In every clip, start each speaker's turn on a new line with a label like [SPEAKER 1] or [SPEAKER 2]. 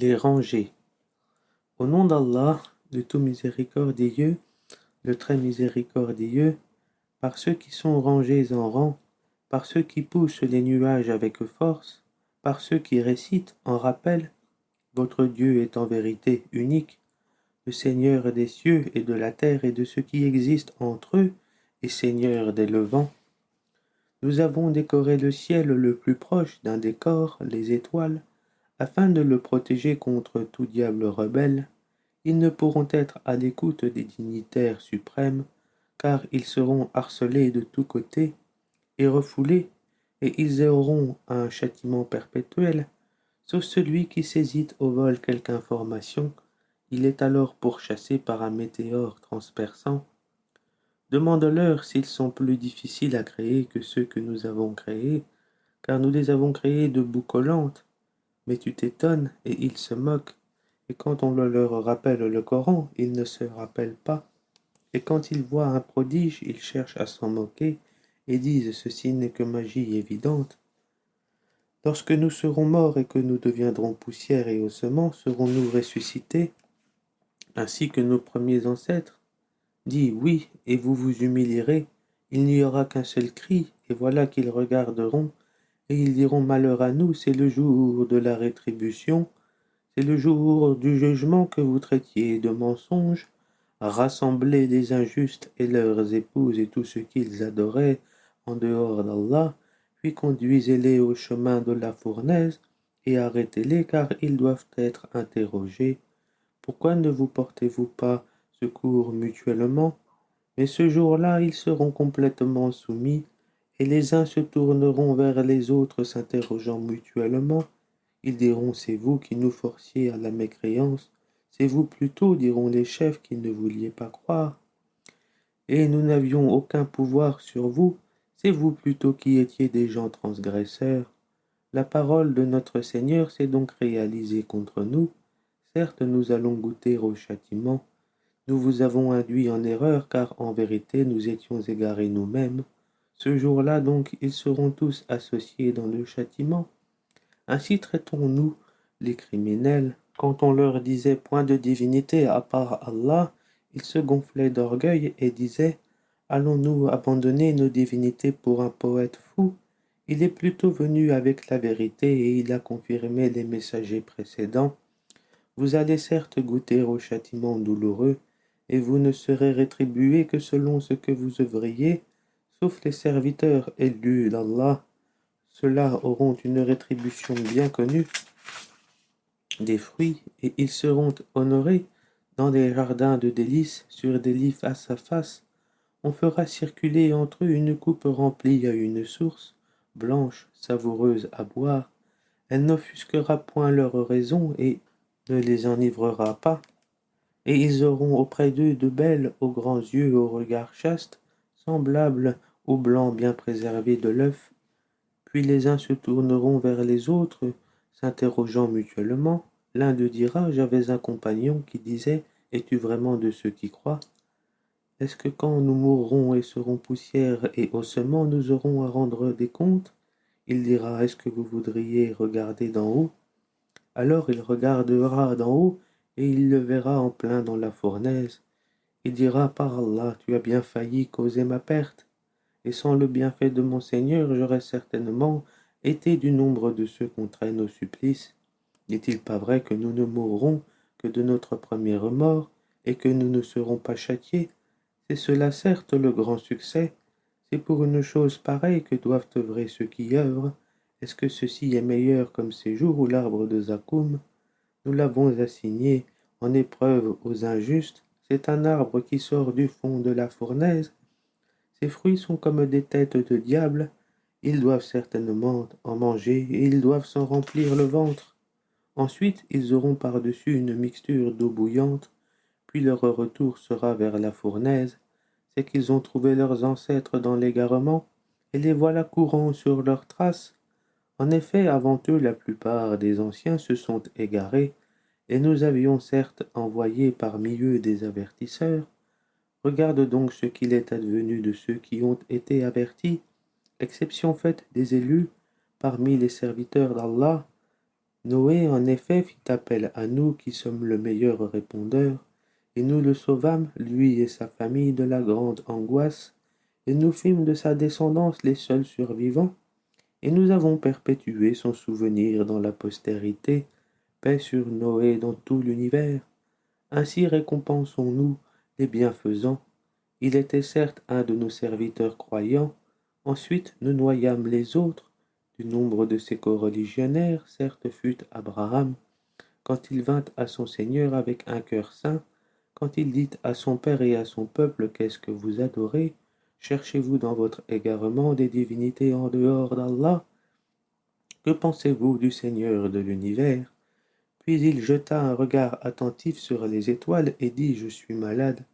[SPEAKER 1] Les rangées. Au nom d'Allah, le tout miséricordieux, le très miséricordieux, par ceux qui sont rangés en rang, par ceux qui poussent les nuages avec force, par ceux qui récitent en rappel, votre Dieu est en vérité unique, le Seigneur des cieux et de la terre et de ce qui existe entre eux, et Seigneur des levants. Nous avons décoré le ciel le plus proche d'un décor, les étoiles, afin de le protéger contre tout diable rebelle. Ils ne pourront être à l'écoute des dignitaires suprêmes, car ils seront harcelés de tous côtés et refoulés, et ils auront un châtiment perpétuel, sauf celui qui saisit au vol quelque information. Il est alors pourchassé par un météore transperçant. Demande-leur s'ils sont plus difficiles à créer que ceux que nous avons créés, car nous les avons créés de boue collante. Mais tu t'étonnes, et ils se moquent. Et quand on leur rappelle le Coran, ils ne se rappellent pas. Et quand ils voient un prodige, ils cherchent à s'en moquer, et disent ceci n'est que magie évidente. Lorsque nous serons morts et que nous deviendrons poussière et ossements, serons-nous ressuscités, ainsi que nos premiers ancêtres? Dis oui, et vous vous humilierez. Il n'y aura qu'un seul cri, et voilà qu'ils regarderont, et ils diront malheur à nous, c'est le jour de la rétribution. C'est le jour du jugement que vous traitiez de mensonges, rassemblez les injustes et leurs épouses et tous ceux qu'ils adoraient en dehors d'Allah, puis conduisez-les au chemin de la fournaise et arrêtez-les car ils doivent être interrogés. Pourquoi ne vous portez-vous pas secours mutuellement? Mais ce jour-là, ils seront complètement soumis, et les uns se tourneront vers les autres s'interrogeant mutuellement. Ils diront, c'est vous qui nous forciez à la mécréance, c'est vous plutôt, diront les chefs qui ne vouliez pas croire. Et nous n'avions aucun pouvoir sur vous, c'est vous plutôt qui étiez des gens transgresseurs. La parole de notre Seigneur s'est donc réalisée contre nous. Certes, nous allons goûter au châtiment. Nous vous avons induit en erreur, car en vérité nous étions égarés nous-mêmes. Ce jour-là donc, ils seront tous associés dans le châtiment. Ainsi traitons-nous les criminels. Quand on leur disait point de divinité à part Allah, ils se gonflaient d'orgueil et disaient allons-nous abandonner nos divinités pour un poète fou? Il est plutôt venu avec la vérité et il a confirmé les messagers précédents. Vous allez certes goûter au châtiment douloureux, et vous ne serez rétribués que selon ce que vous œuvriez, sauf les serviteurs élus d'Allah. Ceux-là auront une rétribution bien connue, des fruits, et ils seront honorés dans des jardins de délices, sur des lits face à face. On fera circuler entre eux une coupe remplie à une source, blanche, savoureuse à boire. Elle n'offusquera point leur raison et ne les enivrera pas. Et ils auront auprès d'eux de belles, aux grands yeux, au regard chaste, semblables au blanc bien préservé de l'œuf. Puis les uns se tourneront vers les autres, s'interrogeant mutuellement. L'un d'eux dira, j'avais un compagnon qui disait, es-tu vraiment de ceux qui croient? Est-ce que quand nous mourrons et serons poussière et ossements, nous aurons à rendre des comptes? Il dira, est-ce que vous voudriez regarder d'en haut? Alors il regardera d'en haut, et il le verra en plein dans la fournaise. Il dira, par Allah, tu as bien failli causer ma perte, et sans le bienfait de mon Seigneur, j'aurais certainement été du nombre de ceux qu'on traîne au supplice. N'est-il pas vrai que nous ne mourrons que de notre première mort, et que nous ne serons pas châtiés? C'est cela certes le grand succès. C'est pour une chose pareille que doivent œuvrer ceux qui œuvrent. Est-ce que ceci est meilleur comme séjour ou l'arbre de Zakoum? Nous l'avons assigné en épreuve aux injustes. C'est un arbre qui sort du fond de la fournaise. Ses fruits sont comme des têtes de diable. Ils doivent certainement en manger et ils doivent s'en remplir le ventre. Ensuite, ils auront par-dessus une mixture d'eau bouillante, puis leur retour sera vers la fournaise. C'est qu'ils ont trouvé leurs ancêtres dans l'égarement, et les voilà courant sur leurs traces. En effet, avant eux, la plupart des anciens se sont égarés, et nous avions certes envoyé parmi eux des avertisseurs. Regarde donc ce qu'il est advenu de ceux qui ont été avertis, exception faite des élus parmi les serviteurs d'Allah. Noé, en effet, fit appel à nous qui sommes le meilleur répondeur, et nous le sauvâmes, lui et sa famille, de la grande angoisse, et nous fîmes de sa descendance les seuls survivants, et nous avons perpétué son souvenir dans la postérité, paix sur Noé dans tout l'univers. Ainsi récompensons-nous les bienfaisants. Il était certes un de nos serviteurs croyants. Ensuite nous noyâmes les autres. Du nombre de ses coreligionnaires, certes fut Abraham, quand il vint à son Seigneur avec un cœur saint, quand il dit à son père et à son peuple: qu'est-ce que vous adorez? Cherchez-vous dans votre égarement des divinités en dehors d'Allah? Que pensez-vous du Seigneur de l'univers? Puis il jeta un regard attentif sur les étoiles et dit: je suis malade.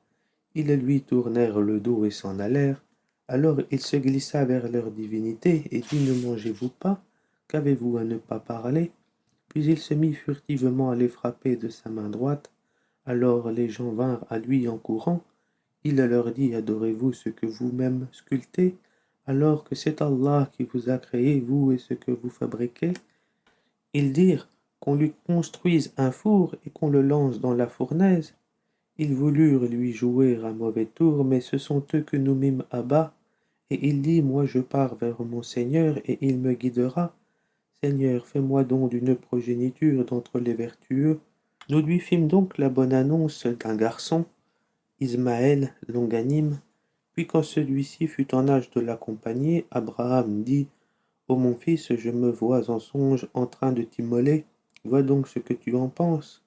[SPEAKER 1] Ils lui tournèrent le dos et s'en allèrent. Alors il se glissa vers leur divinité et dit: ne mangez-vous pas? Qu'avez-vous à ne pas parler? Puis il se mit furtivement à les frapper de sa main droite. Alors les gens vinrent à lui en courant. Il leur dit: adorez-vous ce que vous-même sculptez, alors que c'est Allah qui vous a créé, vous et ce que vous fabriquez? Ils dirent qu'on lui construise un four et qu'on le lance dans la fournaise. Ils voulurent lui jouer un mauvais tour, mais ce sont eux que nous mîmes à bas. Et il dit: moi je pars vers mon Seigneur, et il me guidera. Seigneur, fais-moi don d'une progéniture d'entre les vertueux. Nous lui fîmes donc la bonne annonce d'un garçon, Ismaël, longanime. Puis quand celui-ci fut en âge de l'accompagner, Abraham dit: ô mon fils, je me vois en songe en train de t'immoler. Vois donc ce que tu en penses.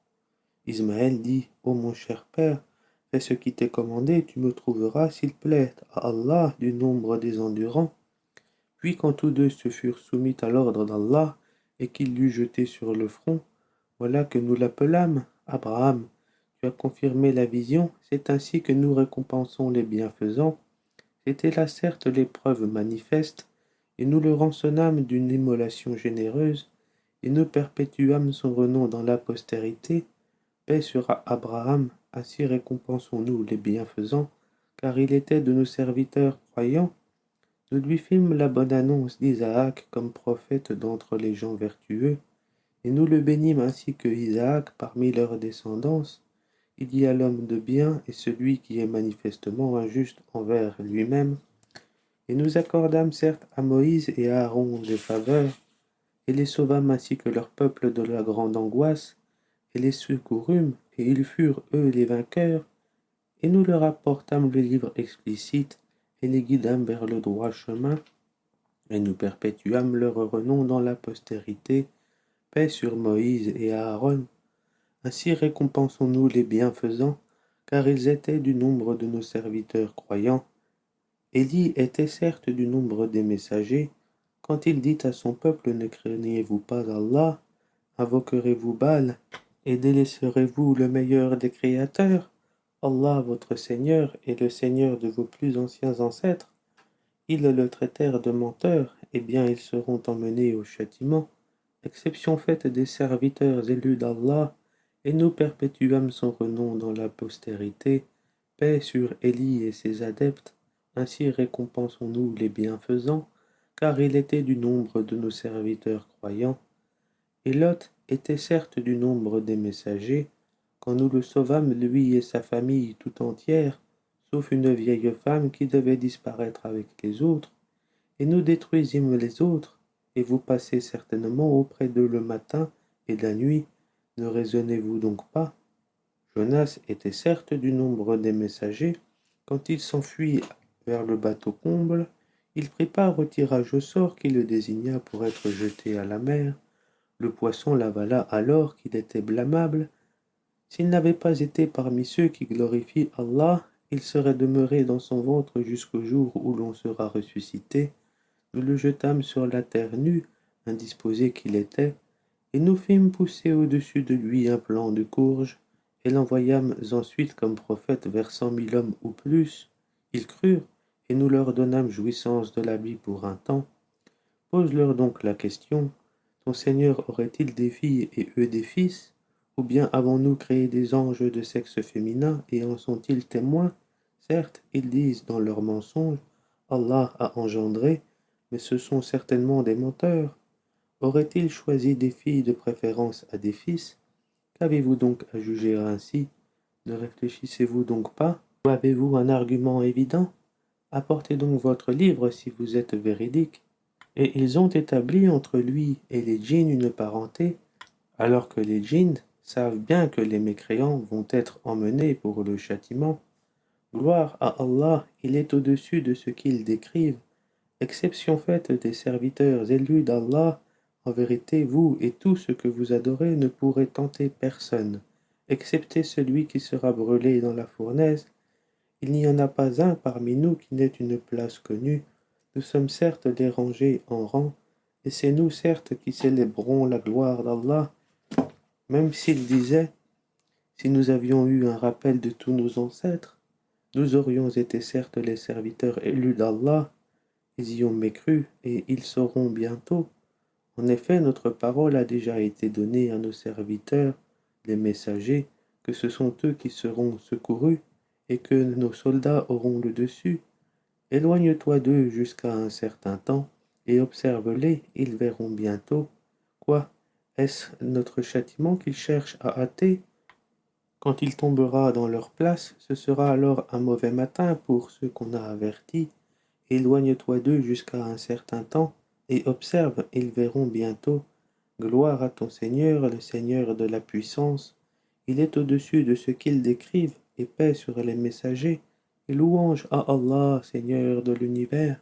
[SPEAKER 1] Ismaël dit: ô mon cher père, fais ce qui t'est commandé, tu me trouveras, s'il plaît à Allah, du nombre des endurants. Puis quand tous deux se furent soumis à l'ordre d'Allah, et qu'il l'eut jeté sur le front, voilà que nous l'appelâmes: Abraham, tu as confirmé la vision, c'est ainsi que nous récompensons les bienfaisants. C'était là certes l'épreuve manifeste, et nous le rançonnâmes d'une immolation généreuse, et nous perpétuâmes son renom dans la postérité. Paix sur Abraham, ainsi récompensons-nous les bienfaisants, car il était de nos serviteurs croyants. Nous lui fîmes la bonne annonce d'Isaac comme prophète d'entre les gens vertueux, et nous le bénîmes ainsi que Isaac parmi leur descendance. Il y a l'homme de bien et celui qui est manifestement injuste envers lui-même. Et nous accordâmes certes à Moïse et à Aaron des faveurs, et les sauvâmes ainsi que leur peuple de la grande angoisse, et les secourûmes, et ils furent eux les vainqueurs, et nous leur apportâmes le livre explicite, et les guidâmes vers le droit chemin, et nous perpétuâmes leur renom dans la postérité. Paix sur Moïse et Aaron. Ainsi récompensons-nous les bienfaisants, car ils étaient du nombre de nos serviteurs croyants. Élie était certes du nombre des messagers, quand il dit à son peuple: ne craignez-vous pas Allah, invoquerez-vous Baal, et délaisserez-vous le meilleur des créateurs? Allah, votre Seigneur, est le Seigneur de vos plus anciens ancêtres. Ils le traitèrent de menteur, eh bien ils seront emmenés au châtiment. Exception faite des serviteurs élus d'Allah, et nous perpétuâmes son renom dans la postérité. Paix sur Élie et ses adeptes. Ainsi récompensons-nous les bienfaisants, car il était du nombre de nos serviteurs croyants. Et Lot était certes du nombre des messagers, quand nous le sauvâmes, lui et sa famille tout entière, sauf une vieille femme qui devait disparaître avec les autres, et nous détruisîmes les autres, et vous passez certainement auprès d'eux le matin et la nuit, ne raisonnez-vous donc pas? Jonas était certes du nombre des messagers, quand il s'enfuit vers le bateau comble, il prit part au tirage au sort qui le désigna pour être jeté à la mer. Le poisson l'avala alors qu'il était blâmable. S'il n'avait pas été parmi ceux qui glorifient Allah, il serait demeuré dans son ventre jusqu'au jour où l'on sera ressuscité. Nous le jetâmes sur la terre nue, indisposé qu'il était, et nous fîmes pousser au-dessus de lui un plant de courge, et l'envoyâmes ensuite comme prophète vers 100 000 hommes ou plus. Ils crurent, et nous leur donnâmes jouissance de la vie pour un temps. Pose-leur donc la question: ton Seigneur aurait-il des filles et eux des fils? Ou bien avons-nous créé des anges de sexe féminin, et en sont-ils témoins? Certes, ils disent dans leur mensonge: Allah a engendré, mais ce sont certainement des menteurs. Aurait-il choisi des filles de préférence à des fils? Qu'avez-vous donc à juger ainsi? Ne réfléchissez-vous donc pas? Ou avez-vous un argument évident? Apportez donc votre livre si vous êtes véridique. Et ils ont établi entre lui et les djinns une parenté, alors que les djinns savent bien que les mécréants vont être emmenés pour le châtiment. Gloire à Allah, il est au-dessus de ce qu'ils décrivent. Exception faite des serviteurs élus d'Allah, en vérité, vous et tout ce que vous adorez ne pourrez tenter personne, excepté celui qui sera brûlé dans la fournaise. Il n'y en a pas un parmi nous qui n'ait une place connue. Nous sommes certes dérangés en rang, et c'est nous certes qui célébrons la gloire d'Allah. Même s'il disait, si nous avions eu un rappel de tous nos ancêtres, nous aurions été certes les serviteurs élus d'Allah. Ils y ont mécru, et ils sauront bientôt. En effet, notre parole a déjà été donnée à nos serviteurs, les messagers, que ce sont eux qui seront secourus, et que nos soldats auront le dessus. Éloigne-toi d'eux jusqu'à un certain temps, et observe-les, ils verront bientôt. Quoi? Est-ce notre châtiment qu'ils cherchent à hâter? Quand il tombera dans leur place, ce sera alors un mauvais matin pour ceux qu'on a avertis. Éloigne-toi d'eux jusqu'à un certain temps, et observe, ils verront bientôt. Gloire à ton Seigneur, le Seigneur de la puissance. Il est au-dessus de ce qu'ils décrivent, et paix sur les messagers, et louange à Allah, Seigneur de l'univers.